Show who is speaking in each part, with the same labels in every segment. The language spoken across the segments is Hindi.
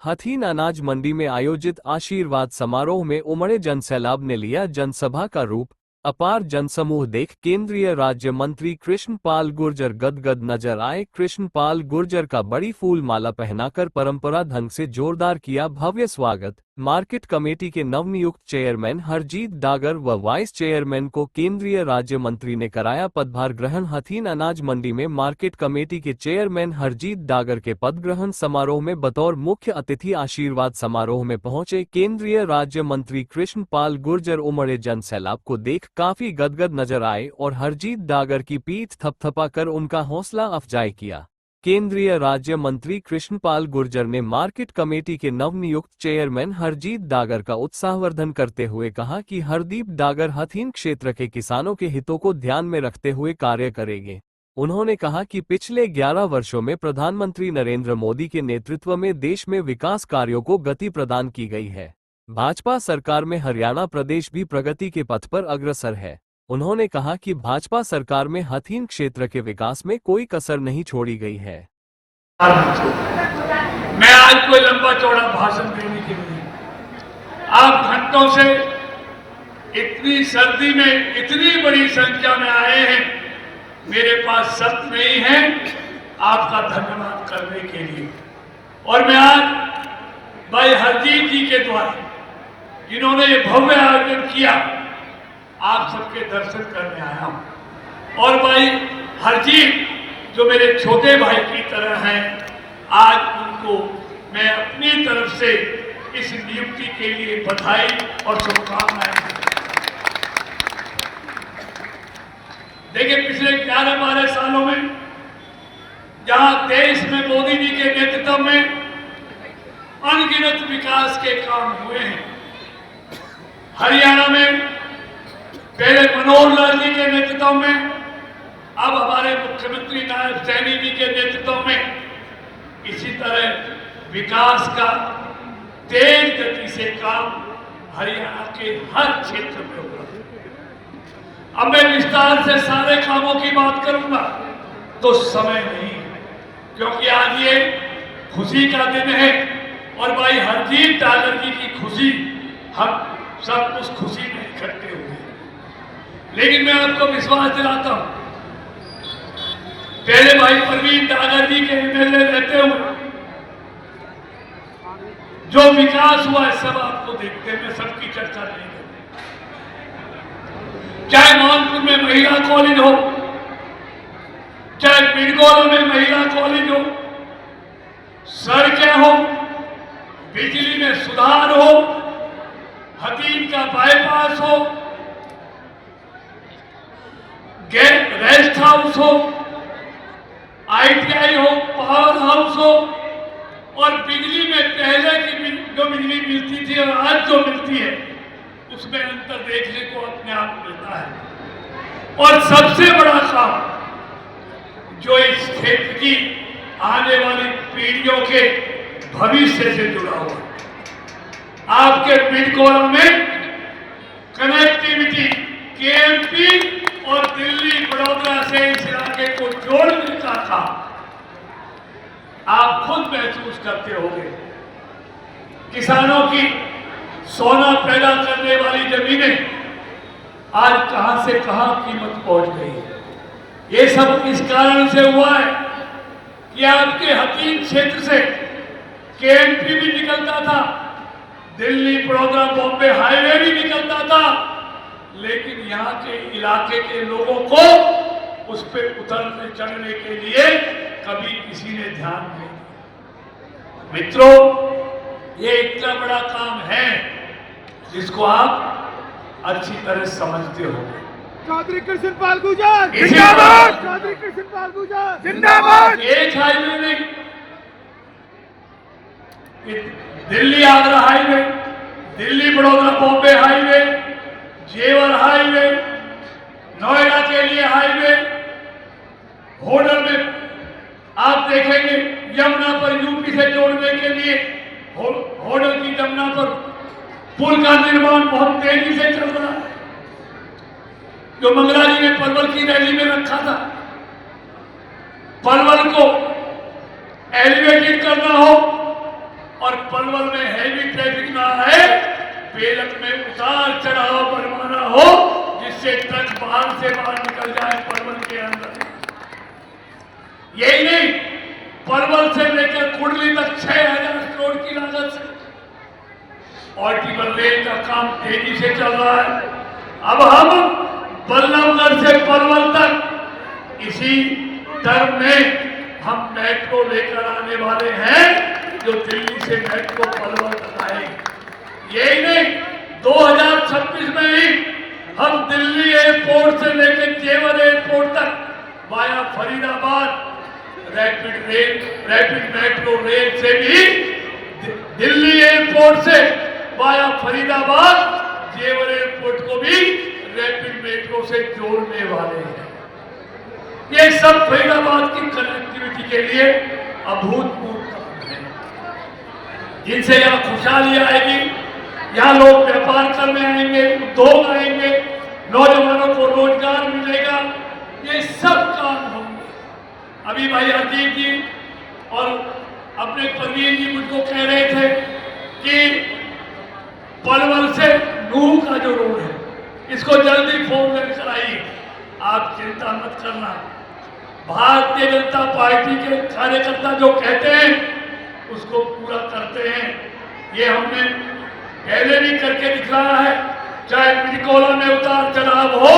Speaker 1: हथीन अनाज मंडी में आयोजित आशीर्वाद समारोह में उमड़े जनसैलाब ने लिया जनसभा का रूप। अपार जनसमूह देख केंद्रीय राज्य मंत्री कृष्णपाल गुर्जर गदगद नजर आए। कृष्णपाल गुर्जर का बड़ी फूल माला पहनाकर परंपरा ढंग से जोरदार किया भव्य स्वागत। मार्केट कमेटी के नवनियुक्त चेयरमैन हरजीत डागर व वाइस चेयरमैन को केंद्रीय राज्य मंत्री ने कराया पदभार ग्रहण। हथीन अनाज मंडी में मार्केट कमेटी के चेयरमैन हरजीत डागर के पद ग्रहण समारोह में बतौर मुख्य अतिथि आशीर्वाद समारोह में पहुंचे केंद्रीय राज्य मंत्री कृष्णपाल गुर्जर उमड़े जनसैलाब को देख काफी गदगद नजर आए और हरजीत डागर की पीठ थपथपाकर उनका हौसला अफजाई किया। केंद्रीय राज्य मंत्री कृष्णपाल गुर्जर ने मार्केट कमेटी के नवनियुक्त चेयरमैन हरजीत डागर का उत्साहवर्धन करते हुए कहा कि हरदीप डागर हथीन क्षेत्र के किसानों के हितों को ध्यान में रखते हुए कार्य करेंगे। उन्होंने कहा कि पिछले 11 वर्षों में प्रधानमंत्री नरेंद्र मोदी के नेतृत्व में देश में विकास कार्यों को गति प्रदान की गई है। भाजपा सरकार में हरियाणा प्रदेश भी प्रगति के पथ पर अग्रसर है। उन्होंने कहा कि भाजपा सरकार में हथीन क्षेत्र के विकास में कोई कसर नहीं छोड़ी गई है।
Speaker 2: मैं आज कोई लंबा चौड़ा भाषण देने के लिए, आप घंटों से इतनी सर्दी में इतनी बड़ी संख्या में आए हैं, मेरे पास शब्द नहीं है आपका धन्यवाद करने के लिए। और मैं आज भाई हरजीत जी के द्वारा जिन्होंने ये भव्य आयोजन किया, आप सबके दर्शन करने आया हूं। और भाई हरजीत जो मेरे छोटे भाई की तरह हैं, आज उनको मैं अपनी तरफ से इस नियुक्ति के लिए बधाई और शुभकामनाएं। देखिए, पिछले 11-12 सालों में जहां देश में मोदी जी के नेतृत्व में अनगिनत विकास के काम हुए हैं, हरियाणा में पहले मनोहर लाल जी के नेतृत्व में, अब हमारे मुख्यमंत्री नायब सैनी जी के नेतृत्व में इसी तरह विकास का तेज गति से काम हरियाणा के हर क्षेत्र में हो रहा है। अब मैं विस्तार से सारे कामों की बात करूंगा तो समय नहीं है, क्योंकि आज ये खुशी का दिन है और भाई हरजीत डागर जी की खुशी, हम सब उस खुशी में इकट्ठे हुए। लेकिन मैं आपको विश्वास दिलाता हूं, पहले भाई प्रवीण डागर जी के एमएलए रहते हुए जो विकास हुआ है सब आपको देखते हैं, मैं सबकी चर्चा नहीं करता। चाहे मानपुर में महिला कॉलेज हो, चाहे पिड़गोला में महिला कॉलेज हो, सड़कें हो, बिजली में सुधार हो, हथीन का बाईपास हो, रेस्ट हाउस हो, आईटीआई हो, पावर हाउस हो, और बिजली में पहले की जो बिजली मिलती थी और आज जो मिलती है उसमें अंतर देखने को अपने आप मिलता है। और सबसे बड़ा काम जो इस क्षेत्र की आने वाली पीढ़ियों के भविष्य से जुड़ा हुआ, आपके पिड़कोला में कनेक्टिविटी केएमपी और दिल्ली बड़ौदा से इस इलाके को जोड़ने का काम आप खुद महसूस करते होंगे। किसानों की सोना पैदा करने वाली जमीनें आज कहां से कहां कीमत पहुंच गई है। ये सब इस कारण से हुआ है कि आपके हथीन क्षेत्र से केएमपी भी निकलता था, दिल्ली बड़ौदा बॉम्बे हाईवे भी निकलता था, लेकिन यहाँ के इलाके के लोगों को उस पर उतरने चढ़ने के लिए कभी किसी ने ध्यान नहीं दिया। मित्रों, ये इतना बड़ा काम है जिसको आप अच्छी तरह समझते हो।
Speaker 3: चौधरी कृष्णपाल गुर्जर जिंदाबाद, चौधरी कृष्णपाल गुर्जर जिंदाबाद।
Speaker 2: एक हाईवे नहीं, दिल्ली आगरा हाईवे, दिल्ली बड़ौदा बॉम्बे हाईवे, जेवर हाईवे, नोएडा के लिए हाईवे, होडल में आप देखेंगे यमुना पर यूपी से जोड़ने के लिए होडल की यमुना पर पुल का निर्माण बहुत तेजी से चल रहा है। जो मंगला जी ने पलवल की रैली में रखा था, पलवल को एलिवेटेड करना हो और पलवल में हैवी ट्रैफिक ना आए, बेलक में उतार चढ़ाव बनवाना हो जिससे ट्रक बाहर से बाहर निकल जाए पलवल के अंदर। यही नहीं, पलवल से लेकर कुंडली तक 6000 करोड़ की लागत से ऑर्टिकल रेल का काम तेजी से चल रहा है। अब हम बल्लभगढ़ से पलवल तक इसी टर्म में हम मेट्रो लेकर आने वाले हैं जो दिल्ली से मेट्रो पलवल तक आएगी। यही नहीं, 2026 में ही हम दिल्ली एयरपोर्ट से लेकर जेवर एयरपोर्ट तक via Faridabad rapid metro rail से भी दिल्ली एयरपोर्ट से वाया फरीदाबाद जेवर एयरपोर्ट को भी रैपिड मेट्रो से जोड़ने वाले हैं। ये सब फरीदाबाद की कनेक्टिविटी के लिए अभूतपूर्व काम है, जिनसे यहाँ खुशहाली आएगी, यहाँ लोग व्यापार करने आएंगे, उद्योग आएंगे, नौजवानों को रोजगार मिलेगा, ये सब काम होंगे। अभी भाई अजीत जी और अपने प्रवीण जी मुझको कह रहे थे कि पलवल से नूह का जो रोड है इसको जल्दी 4 लेन कराइए। आप चिंता मत करना, भारतीय जनता पार्टी के कार्यकर्ता जो कहते हैं उसको पूरा करते हैं। ये हमने पहले भी करके दिखाया है, चाहे पिरकोला में उतार चढ़ाव हो,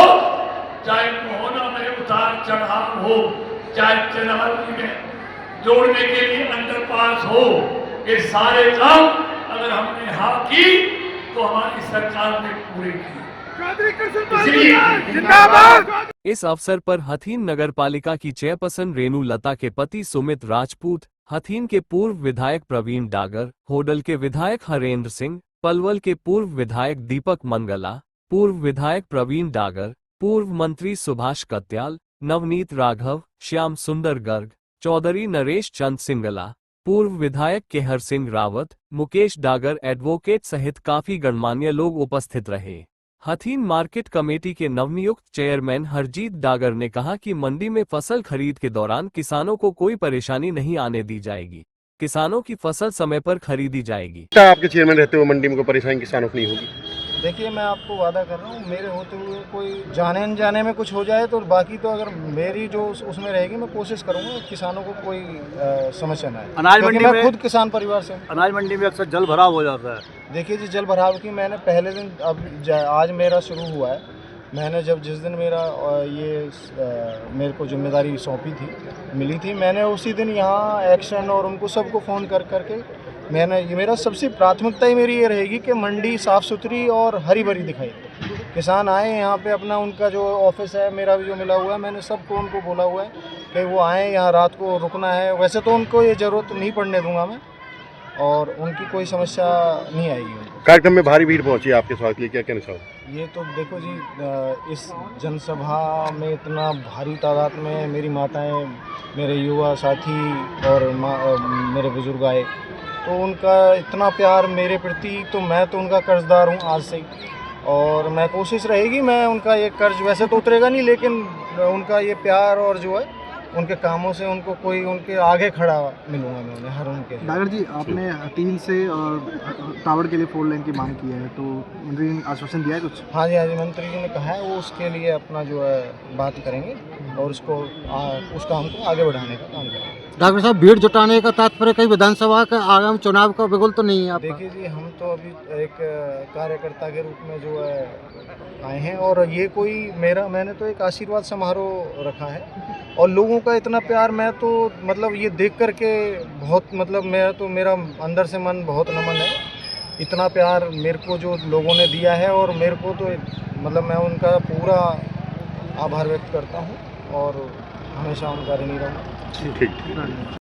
Speaker 2: चाहे मोहना में उतार चढ़ाव हो, चाहे चनावली में जोड़ने के लिए अंडरपास हो, ये सारे काम अगर हमने हाँ की तो हमारी सरकार ने पूरे की।
Speaker 3: जिंदाबाद।
Speaker 1: इस अवसर पर हथीन नगर पालिका की चेयरपर्सन रेणु लता के पति सुमित राजपूत, हथीन के पूर्व विधायक प्रवीण डागर, होडल के विधायक हरेंद्र सिंह, पलवल के पूर्व विधायक दीपक मंगला, पूर्व विधायक प्रवीण डागर, पूर्व मंत्री सुभाष कत्याल, नवनीत राघव, श्याम सुंदर गर्ग, चौधरी नरेश चंद सिंगला, पूर्व विधायक केहर सिंह रावत, मुकेश डागर एडवोकेट सहित काफी गणमान्य लोग उपस्थित रहे। हथीन मार्केट कमेटी के नवनियुक्त चेयरमैन हरजीत डागर ने कहा कि मंडी में फसल खरीद के दौरान किसानों को कोई परेशानी नहीं आने दी जाएगी, किसानों की फसल समय पर खरीदी जाएगी।
Speaker 4: क्या आपके चेयरमैन रहते हुए मंडी में कोई परेशानी किसानों को नहीं होगी?
Speaker 5: देखिए, मैं आपको वादा कर रहा हूँ, मेरे होते हुए कोई जाने अनजाने में कुछ हो जाए तो बाकी तो अगर मेरी जो उसमें रहेगी मैं कोशिश करूँगा किसानों को कोई समस्या ना आए।
Speaker 6: अनाज मंडी
Speaker 5: मैं
Speaker 6: में
Speaker 5: खुद किसान परिवार से हूँ।
Speaker 6: अनाज मंडी में अक्सर जल भराव हो जाता है।
Speaker 5: देखिए जी, जल भराव की मैंने पहले दिन आज मेरा शुरू हुआ है। मैंने जिस दिन मेरा मेरे को जिम्मेदारी सौंपी थी, मिली थी, मैंने उसी दिन यहाँ एक्शन और उनको सबको फ़ोन करके ये मेरा सबसे प्राथमिकता ही मेरी ये रहेगी कि मंडी साफ़ सुथरी और हरी भरी दिखाई दे। किसान आए यहाँ पे, अपना उनका जो ऑफिस है मेरा भी जो मिला हुआ है, मैंने सबको उनको बोला हुआ है कि वो आएँ, यहाँ रात को रुकना है। वैसे तो उनको ये ज़रूरत नहीं पड़ने दूंगा मैं, और उनकी कोई समस्या नहीं आएगी उनको।
Speaker 4: कार्यक्रम में भारी भीड़ पहुंची आपके स्वागत के लिए, क्या कहना चाहोगे?
Speaker 5: ये तो देखो जी, इस जनसभा में इतना भारी तादाद में मेरी माताएं, मेरे युवा साथी और मेरे बुजुर्ग आए, तो उनका इतना प्यार मेरे प्रति, तो मैं तो उनका कर्जदार हूँ आज से ही। और मैं कोशिश रहेगी, मैं उनका ये कर्ज वैसे तो उतरेगा नहीं, लेकिन उनका ये प्यार और जो है उनके कामों से उनको कोई उनके आगे खड़ा मिलूंगा मैं उन्हें हर उनके।
Speaker 7: डागर जी, आपने हथीन से टावर के लिए 4 लेन की मांग की है, तो मंत्री ने आश्वासन दिया है कुछ?
Speaker 5: हाँ जी, मंत्री जी ने कहा है वो उसके लिए अपना जो है बात करेंगे और उसको उस काम को आगे बढ़ाने का काम करेंगे।
Speaker 7: डॉक्टर साहब, भीड़ जुटाने का तात्पर्य कई विधानसभा का आगामी चुनाव का बिल्कुल तो नहीं है आपका?
Speaker 5: देखिए जी, हम तो अभी एक कार्यकर्ता के रूप में जो है आए हैं, और ये कोई मैंने तो एक आशीर्वाद समारोह रखा है, और लोगों का इतना प्यार, मैं तो मतलब ये देख करके बहुत मतलब मेरा अंदर से मन बहुत नमन है। इतना प्यार मेरे को जो लोगों ने दिया है, और मेरे को तो मतलब मैं उनका पूरा आभार व्यक्त करता हूँ और हमेशा उनका ऋणी रहूँगा।
Speaker 4: ठीक।